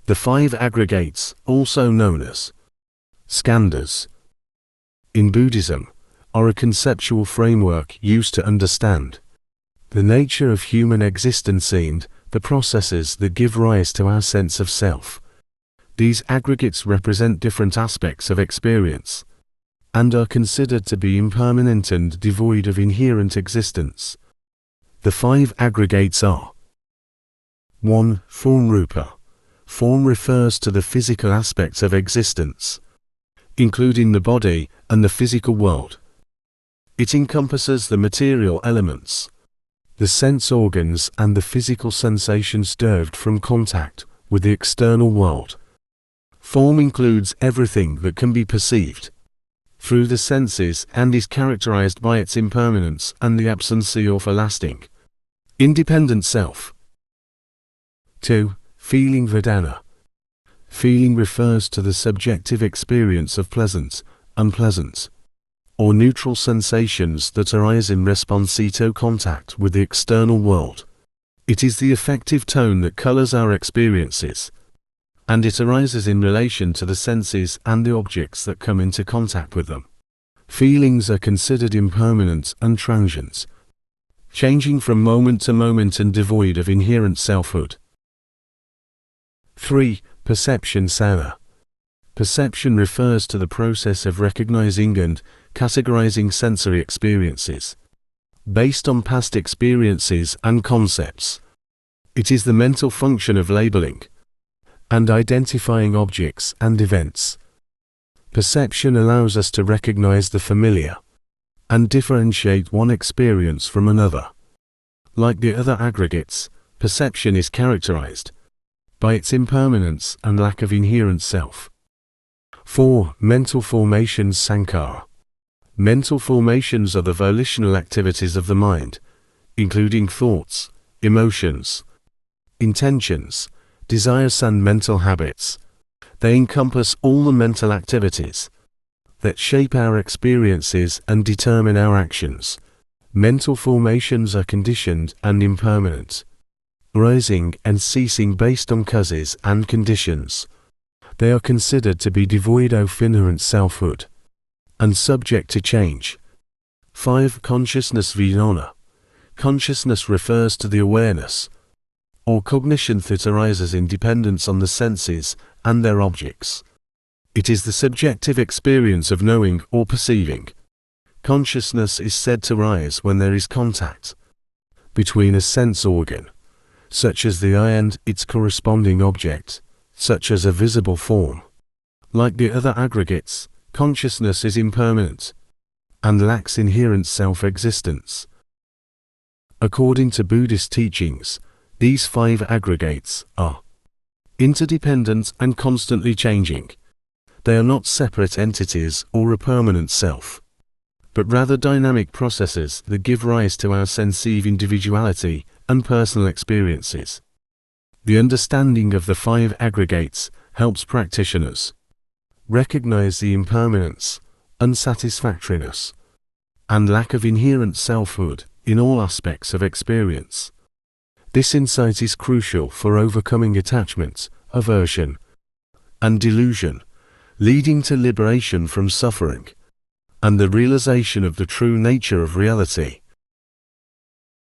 The five aggregates, also known as Skandhas, in Buddhism, are a conceptual framework used to understand the nature of human existence and the processes that give rise to our sense of self. These aggregates represent different aspects of experience and are considered to be impermanent and devoid of inherent existence. The five aggregates are: 1. Form Rupa. Form refers to the physical aspects of existence, including the body and the physical world. It encompasses the material elements, the sense organs and the physical sensations derived from contact with the external world. Form includes everything that can be perceived through the senses and is characterized by its impermanence and the absence of a lasting, independent self. 2. Feeling Vedana. Feeling refers to the subjective experience of pleasant, unpleasant, or neutral sensations that arise in response to contact with the external world. It is the affective tone that colors our experiences, and it arises in relation to the senses and the objects that come into contact with them. Feelings are considered impermanent and transient, changing from moment to moment and devoid of inherent selfhood. 3. Perception Sana. Perception refers to the process of recognizing and categorizing sensory experiences based on past experiences and concepts. It is the mental function of labeling and identifying objects and events. Perception allows us to recognize the familiar and differentiate one experience from another. Like the other aggregates, perception is characterized by its impermanence and lack of inherent self. 4. Mental formations Sankhara. Mental formations are the volitional activities of the mind, including thoughts, emotions, intentions, desires and mental habits. They encompass all the mental activities that shape our experiences and determine our actions. Mental formations are conditioned and impermanent, rising and ceasing based on causes and conditions. They are considered to be devoid of inherent selfhood and subject to change. 5. Consciousness Vijnana. Consciousness refers to the awareness or cognition that arises in dependence on the senses and their objects. It is the subjective experience of knowing or perceiving. Consciousness is said to rise when there is contact between a sense organ, such as the eye, and its corresponding object, such as a visible form. Like the other aggregates, consciousness is impermanent and lacks inherent self-existence. According to Buddhist teachings, these five aggregates are interdependent and constantly changing. They are not separate entities or a permanent self, but rather dynamic processes that give rise to our sense of individuality and personal experiences. The understanding of the five aggregates helps practitioners recognize the impermanence, unsatisfactoriness, and lack of inherent selfhood in all aspects of experience. This insight is crucial for overcoming attachment, aversion, and delusion, leading to liberation from suffering and the realization of the true nature of reality.